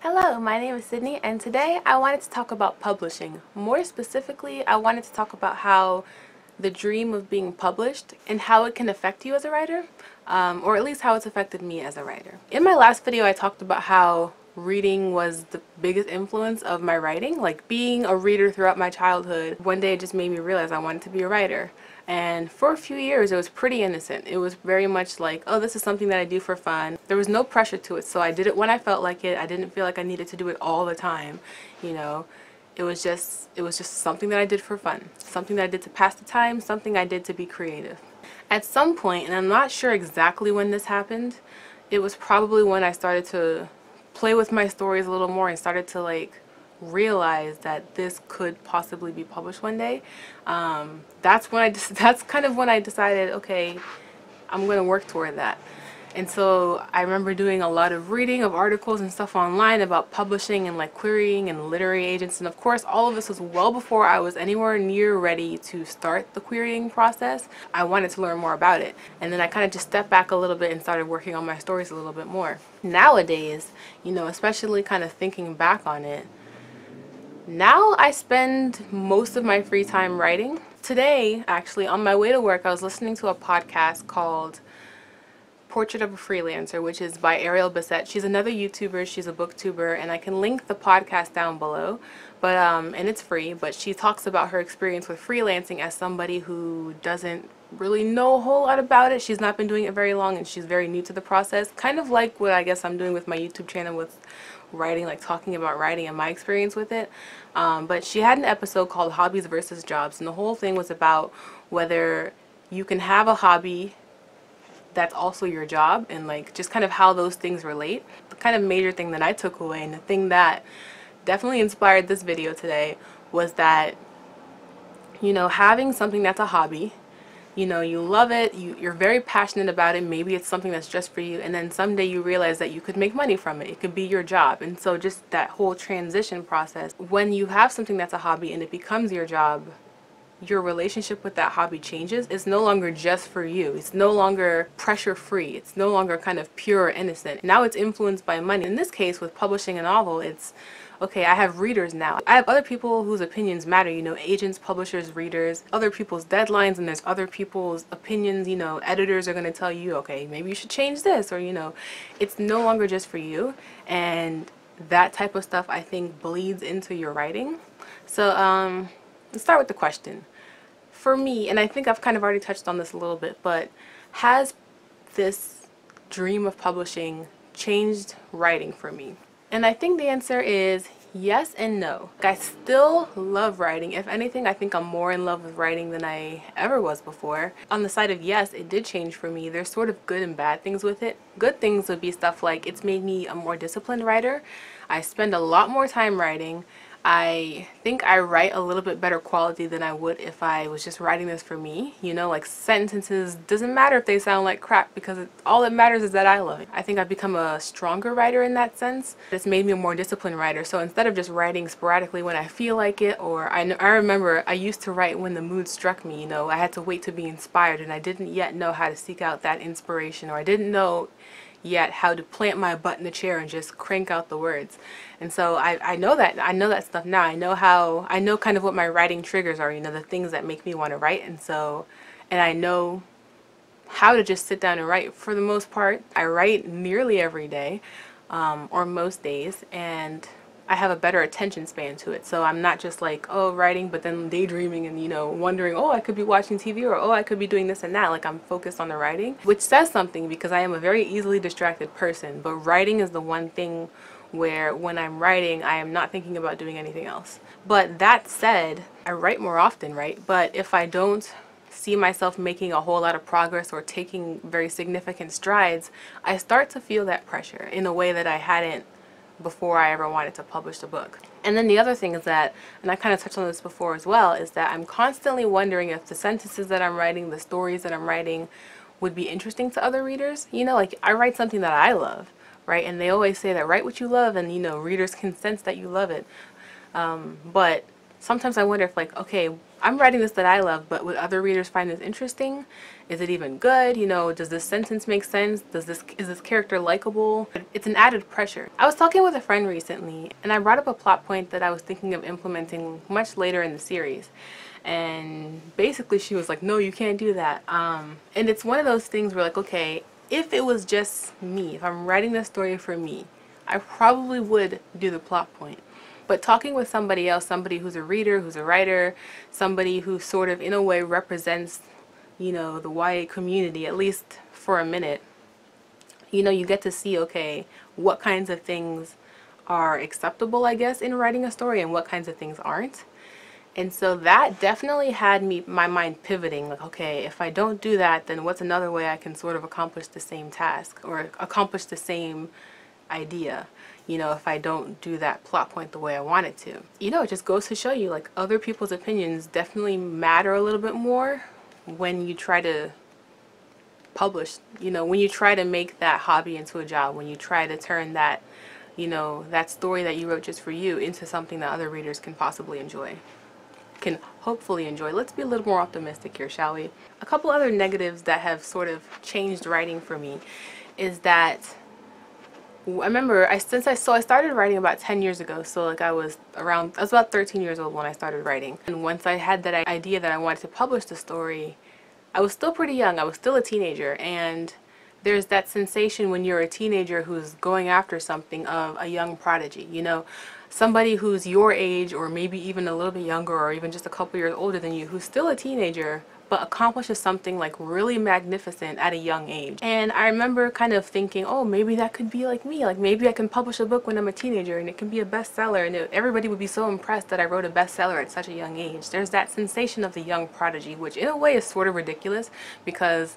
Hello, my name is Sydney, and today I wanted to talk about publishing. More specifically, I wanted to talk about how the dream of being published and how it can affect you as a writer, or at least how it's affected me as a writer. In my last video, I talked about how reading was the biggest influence of my writing. Like being a reader throughout my childhood, one day it just made me realize I wanted to be a writer. And for a few years, it was pretty innocent. It was very much like, oh, this is something that I do for fun. There was no pressure to it, so I did it when I felt like it. I didn't feel like I needed to do it all the time, you know. It was just something that I did for fun, something that I did to pass the time, something I did to be creative. At some point, and I'm not sure exactly when this happened, it was probably when I started to play with my stories a little more and started to like realize that this could possibly be published one day. That's kind of when I decided, okay, I'm going to work toward that. And so I remember doing a lot of reading of articles and stuff online about publishing and like querying and literary agents. And of course, all of this was well before I was anywhere near ready to start the querying process. I wanted to learn more about it. And then I kind of just stepped back a little bit and started working on my stories a little bit more. Nowadays, you know, especially kind of thinking back on it, now I spend most of my free time writing. Today, actually, on my way to work, I was listening to a podcast called Portrait of a Freelancer, which is by Ariel Bissett. She's another YouTuber, she's a booktuber, and I can link the podcast down below. But and it's free, but she talks about her experience with freelancing as somebody who doesn't really know a whole lot about it. She's not been doing it very long and she's very new to the process. Kind of like what I guess I'm doing with my YouTube channel with writing, like talking about writing and my experience with it. But she had an episode called Hobbies versus Jobs, and the whole thing was about whether you can have a hobby that's also your job, and like just kind of how those things relate. The kind of major thing that I took away, and the thing that definitely inspired this video today, was that, you know, having something that's a hobby, you know, you love it, you're very passionate about it, maybe it's something that's just for you, and then someday you realize that you could make money from it. It could be your job. And so just that whole transition process, when you have something that's a hobby and it becomes your job, your relationship with that hobby changes. It's no longer just for you. It's no longer pressure free. It's no longer kind of pure or innocent. Now it's influenced by money. In this case, with publishing a novel, it's okay, I have readers now. I have other people whose opinions matter, you know, agents, publishers, readers, other people's deadlines, and there's other people's opinions, you know, editors are going to tell you, okay, maybe you should change this, or, you know, it's no longer just for you. And that type of stuff, I think, bleeds into your writing. So, let's start with the question. For me, and I think I've kind of already touched on this a little bit, but has this dream of publishing changed writing for me? And I think the answer is yes and no. I still love writing. If anything, I think I'm more in love with writing than I ever was before. On the side of yes, it did change for me. There's sort of good and bad things with it. Good things would be stuff like it's made me a more disciplined writer. I spend a lot more time writing. I think I write a little bit better quality than I would if I was just writing this for me. You know, like sentences, doesn't matter if they sound like crap, because all that matters is that I love it. I think I've become a stronger writer in that sense. It's made me a more disciplined writer. So instead of just writing sporadically when I feel like it, or I remember I used to write when the mood struck me, you know, I had to wait to be inspired and I didn't yet know how to seek out that inspiration, or I didn't know yet how to plant my butt in the chair and just crank out the words. And so I know that stuff now. I know kind of what my writing triggers are, you know, the things that make me want to write. And I know how to just sit down and write. For the most part, I write nearly every day, or most days, and I have a better attention span to it. So I'm not just like, oh, writing, but then daydreaming and, you know, wondering, oh, I could be watching TV, or oh, I could be doing this and that. Like, I'm focused on the writing, which says something because I am a very easily distracted person. But writing is the one thing where when I'm writing, I am not thinking about doing anything else. But that said, I write more often, right? But if I don't see myself making a whole lot of progress or taking very significant strides, I start to feel that pressure in a way that I hadn't before I ever wanted to publish a book. And then the other thing is that, and I kind of touched on this before as well, is that I'm constantly wondering if the sentences that I'm writing, the stories that I'm writing, would be interesting to other readers. You know, like I write something that I love, right? And they always say that write what you love, and you know, readers can sense that you love it. But sometimes I wonder if like, okay, I'm writing this that I love, but would other readers find this interesting? Is it even good? You know, does this sentence make sense? Is this character likable? It's an added pressure. I was talking with a friend recently, and I brought up a plot point that I was thinking of implementing much later in the series. And basically she was like, no, you can't do that. And it's one of those things where like, okay, if it was just me, if I'm writing this story for me, I probably would do the plot point. But talking with somebody else, somebody who's a reader, who's a writer, somebody who sort of in a way represents, you know, the YA community, at least for a minute, you know, you get to see, okay, what kinds of things are acceptable, I guess, in writing a story and what kinds of things aren't. And so that definitely had my mind pivoting, like, okay, if I don't do that, then what's another way I can sort of accomplish the same task or accomplish the same idea, you know, if I don't do that plot point the way I want it to. You know, it just goes to show you, like, other people's opinions definitely matter a little bit more when you try to publish, you know, when you try to make that hobby into a job, when you try to turn that, you know, that story that you wrote just for you into something that other readers can possibly enjoy. Can hopefully enjoy. Let's be a little more optimistic here, shall we? A couple other negatives that have sort of changed writing for me is that I remember I started writing about 10 years ago, so like I was about 13 years old when I started writing. And once I had that idea that I wanted to publish the story, I was still pretty young. I was still a teenager, and there's that sensation when you're a teenager who's going after something of a young prodigy, you know, somebody who's your age or maybe even a little bit younger or even just a couple years older than you, who's still a teenager but accomplishes something like really magnificent at a young age. And I remember kind of thinking, oh, maybe that could be like me, like maybe I can publish a book when I'm a teenager and it can be a bestseller, and everybody would be so impressed that I wrote a bestseller at such a young age. There's that sensation of the young prodigy, which in a way is sort of ridiculous because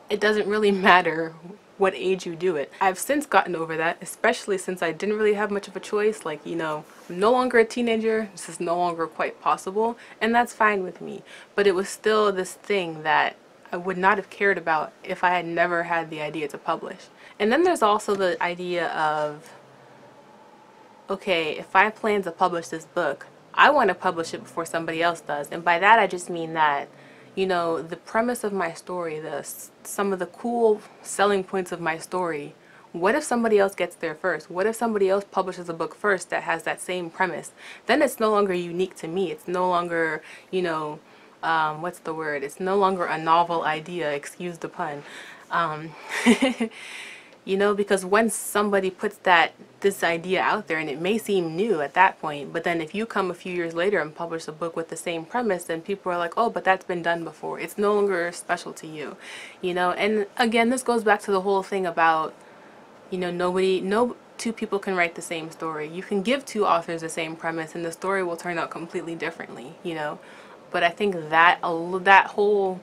it doesn't really matter what age you do it. I've since gotten over that, especially since I didn't really have much of a choice. Like, you know, I'm no longer a teenager. This is no longer quite possible, and that's fine with me. But it was still this thing that I would not have cared about if I had never had the idea to publish. And then there's also the idea of, okay, if I plan to publish this book, I want to publish it before somebody else does. And by that I just mean that, you know, the premise of my story, some of the cool selling points of my story, what if somebody else gets there first? What if somebody else publishes a book first that has that same premise? Then it's no longer unique to me. It's no longer, you know, what's the word? It's no longer a novel idea, excuse the pun. You know, because when somebody puts this idea out there, and it may seem new at that point, but then if you come a few years later and publish a book with the same premise, then people are like, oh, but that's been done before. It's no longer special to you, you know. And again, this goes back to the whole thing about, you know, no two people can write the same story. You can give two authors the same premise and the story will turn out completely differently, you know. But I think that whole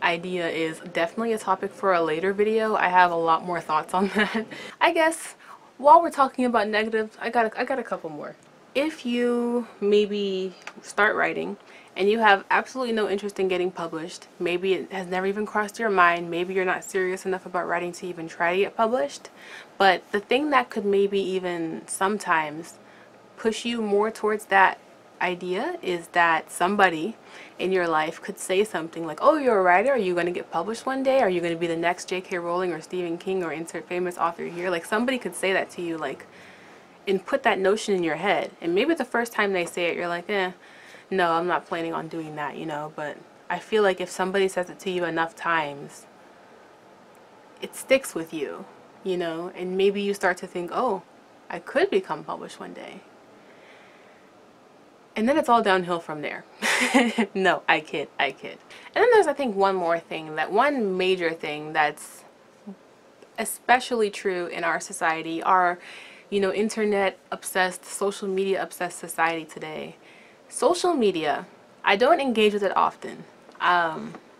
idea is definitely a topic for a later video. I have a lot more thoughts on that. I guess while we're talking about negatives, I got a couple more. If you maybe start writing and you have absolutely no interest in getting published, maybe it has never even crossed your mind, maybe you're not serious enough about writing to even try to get published, but the thing that could maybe even sometimes push you more towards that idea is that somebody in your life could say something like, oh, you're a writer, are you going to get published one day? Are you going to be the next J.K. Rowling or Stephen King or insert famous author here? Like, somebody could say that to you, like, and put that notion in your head. And maybe the first time they say it, you're like, no, I'm not planning on doing that, you know. But I feel like if somebody says it to you enough times, it sticks with you, you know, and maybe you start to think, oh, I could become published one day. And then it's all downhill from there. No, I kid. And then there's, I think, one major thing that's especially true in our society, our, you know, internet obsessed, social media obsessed society today. Social media, I don't engage with it often.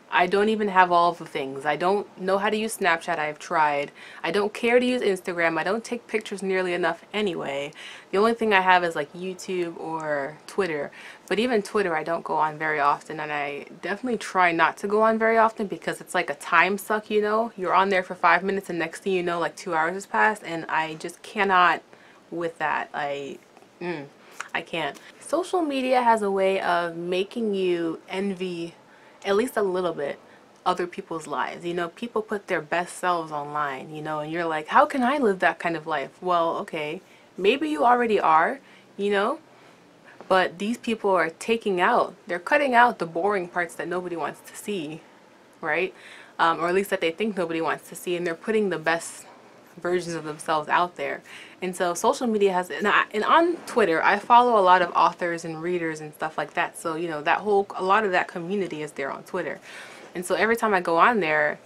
I don't even have all of the things. I don't know how to use Snapchat. I've tried. I don't care to use Instagram. I don't take pictures nearly enough anyway. The only thing I have is like YouTube or Twitter. But even Twitter I don't go on very often, and I definitely try not to go on very often because it's like a time suck, you know. You're on there for 5 minutes and next thing you know, like 2 hours has passed, and I just cannot with that. I I can't. Social media has a way of making you envy, at least a little bit, other people's lives. You know, people put their best selves online, you know, and you're like, how can I live that kind of life? Well, okay, maybe you already are, you know, but these people are they're cutting out the boring parts that nobody wants to see, right? Or at least that they think nobody wants to see, and they're putting the best versions of themselves out there. And so social media has, and on Twitter, I follow a lot of authors and readers and stuff like that. So, you know, a lot of that community is there on Twitter. And so every time I go on there,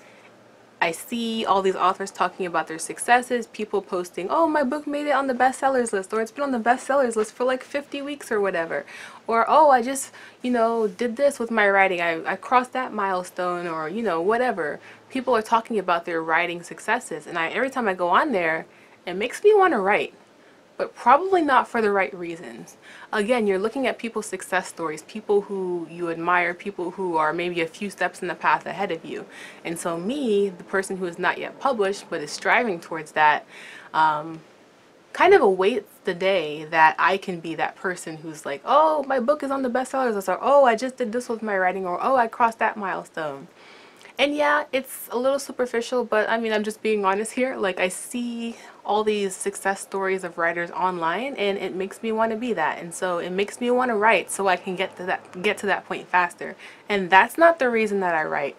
I see all these authors talking about their successes, people posting, oh, my book made it on the bestsellers list, or it's been on the bestsellers list for like 50 weeks or whatever. Or, oh, I just, you know, did this with my writing. I crossed that milestone, or, you know, whatever. People are talking about their writing successes. And every time I go on there, it makes me want to write, but probably not for the right reasons. Again, you're looking at people's success stories, people who you admire, people who are maybe a few steps in the path ahead of you. And so me, the person who is not yet published but is striving towards that, kind of awaits the day that I can be that person who's like, oh, my book is on the bestsellers list, or oh, I just did this with my writing, or oh, I crossed that milestone. And yeah, it's a little superficial, but I mean, I'm just being honest here. Like, I see all these success stories of writers online, and it makes me want to be that. And so it makes me want to write so I can get to that point faster. And that's not the reason that I write,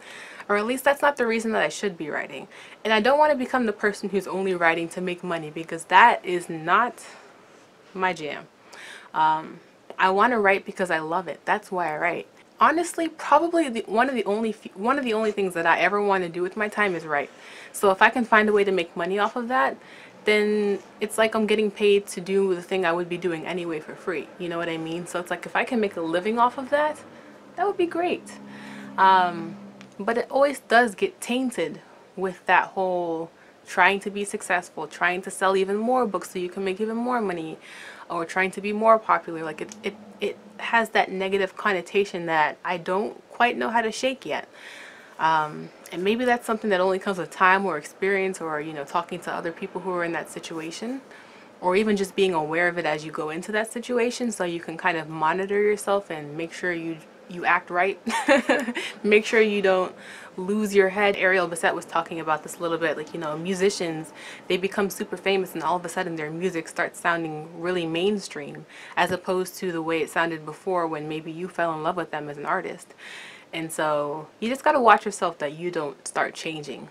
or at least that's not the reason that I should be writing. And I don't want to become the person who's only writing to make money, because that is not my jam. I want to write because I love it. That's why I write. Honestly, probably one of the only things that I ever want to do with my time is write. So if I can find a way to make money off of that, then it's like I'm getting paid to do the thing I would be doing anyway for free. You know what I mean? So it's like, if I can make a living off of that, that would be great. But it always does get tainted with that whole trying to be successful, trying to sell even more books so you can make even more money, or trying to be more popular. Like, it has that negative connotation that I don't quite know how to shake yet. And maybe that's something that only comes with time or experience, or, you know, talking to other people who are in that situation, or even just being aware of it as you go into that situation, so you can kind of monitor yourself and make sure you act right. Make sure you don't lose your head. Ariel Bissett was talking about this a little bit, like, you know, musicians, they become super famous and all of a sudden their music starts sounding really mainstream, as opposed to the way it sounded before when maybe you fell in love with them as an artist. And so you just got to watch yourself that you don't start changing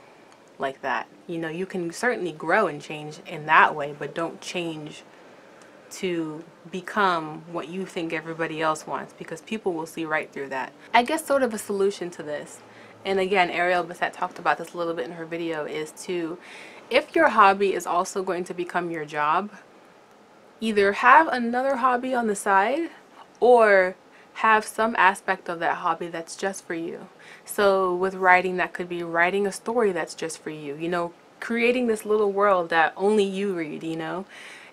like that. You know, you can certainly grow and change in that way, but don't change to become what you think everybody else wants, because people will see right through that. I guess sort of a solution to this, and again, Ariel Bissett talked about this a little bit in her video, is to, if your hobby is also going to become your job, either have another hobby on the side, or have some aspect of that hobby that's just for you. So with writing, that could be writing a story that's just for you, you know, creating this little world that only you read, you know,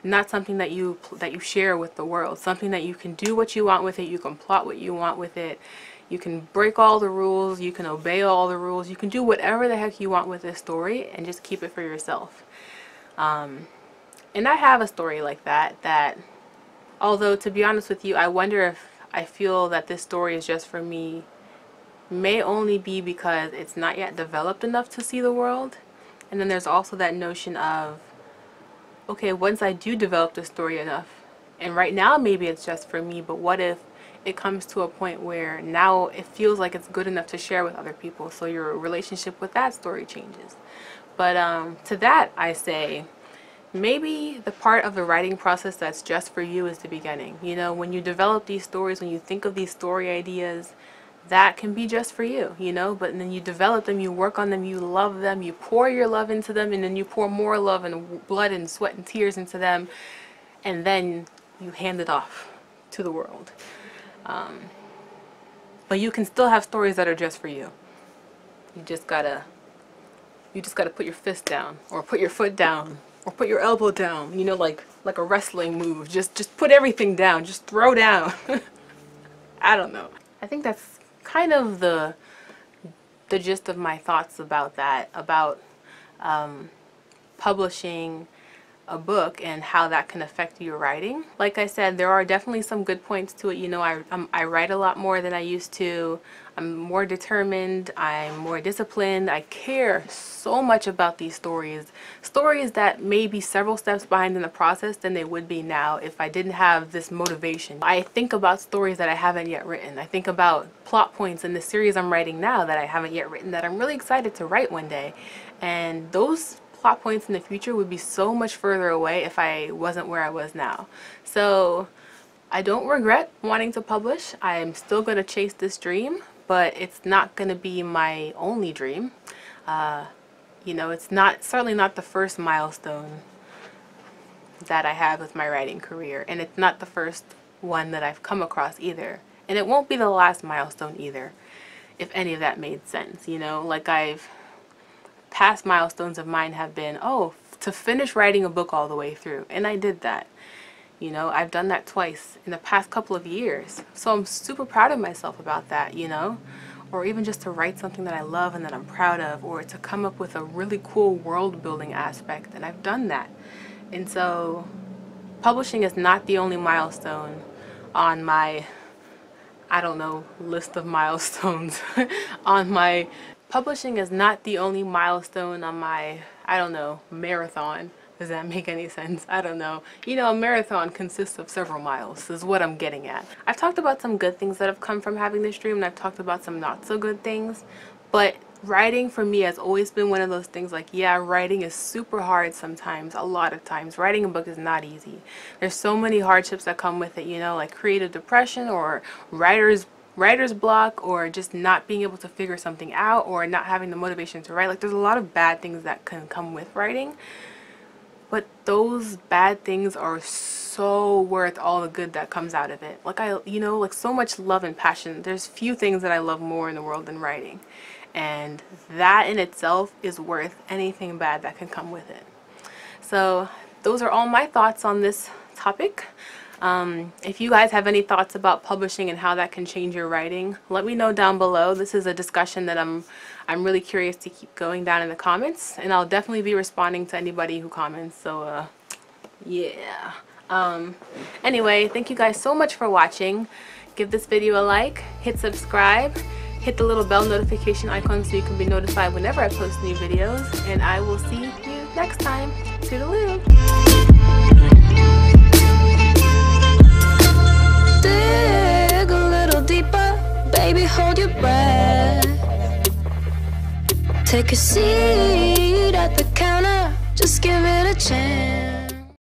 not something that you share with the world, something that you can do what you want with it, you can plot what you want with it, you can break all the rules, you can obey all the rules, you can do whatever the heck you want with this story and just keep it for yourself. And I have a story like that, although to be honest with you, I wonder if I feel that this story is just for me, may only be because it's not yet developed enough to see the world. And then there's also that notion of, okay, once I do develop the story enough, and right now maybe it's just for me, but what if it comes to a point where now it feels like it's good enough to share with other people, so your relationship with that story changes. But to that I say, maybe the part of the writing process that's just for you is the beginning. You know, when you develop these stories, when you think of these story ideas, that can be just for you, you know, but then you develop them, you work on them, you love them, you pour your love into them, and then you pour more love and blood and sweat and tears into them, and then you hand it off to the world. But you can still have stories that are just for you. You just gotta put your fist down, or put your foot down, or put your elbow down, you know, like a wrestling move. Just put everything down, just throw down. I don't know. I think that's kind of the gist of my thoughts about that, about publishing, a book and how that can affect your writing. Like I said, there are definitely some good points to it. You know, I write a lot more than I used to. I'm more determined, I'm more disciplined. I care so much about these stories that may be several steps behind in the process than they would be now if I didn't have this motivation. I think about stories that I haven't yet written. I think about plot points in the series I'm writing now that I haven't yet written that I'm really excited to write one day. And those plot points in the future would be so much further away if I wasn't where I was now. So I don't regret wanting to publish. I'm still going to chase this dream, but it's not going to be my only dream. You know, it's certainly not the first milestone that I have with my writing career, and it's not the first one that I've come across either. And it won't be the last milestone either, if any of that made sense. You know, like past milestones of mine have been, oh, to finish writing a book all the way through, and I did that. You know, I've done that twice in the past couple of years. So I'm super proud of myself about that, you know? Or even just to write something that I love and that I'm proud of, or to come up with a really cool world building aspect, and I've done that. And so publishing is not the only milestone on my, I don't know, list of milestones. Publishing is not the only milestone on my, I don't know, marathon. Does that make any sense? I don't know. You know, a marathon consists of several miles, is what I'm getting at. I've talked about some good things that have come from having this dream, and I've talked about some not so good things. But writing for me has always been one of those things like, yeah, writing is super hard sometimes, a lot of times. Writing a book is not easy. There's so many hardships that come with it, you know, like creative depression or writer's block, or just not being able to figure something out, or not having the motivation to write. Like, there's a lot of bad things that can come with writing. But those bad things are so worth all the good that comes out of it. Like, you know, like so much love and passion. There's few things that I love more in the world than writing. And that in itself is worth anything bad that can come with it. So those are all my thoughts on this topic. If you guys have any thoughts about publishing and how that can change your writing, let me know down below. This is a discussion that I'm really curious to keep going down in the comments, and I'll definitely be responding to anybody who comments. So yeah. Anyway, thank you guys so much for watching. Give this video a like, hit subscribe, hit the little bell notification icon so you can be notified whenever I post new videos, and I will see you next time. Toodaloo. Dig a little deeper, baby, hold your breath. Take a seat at the counter, just give it a chance.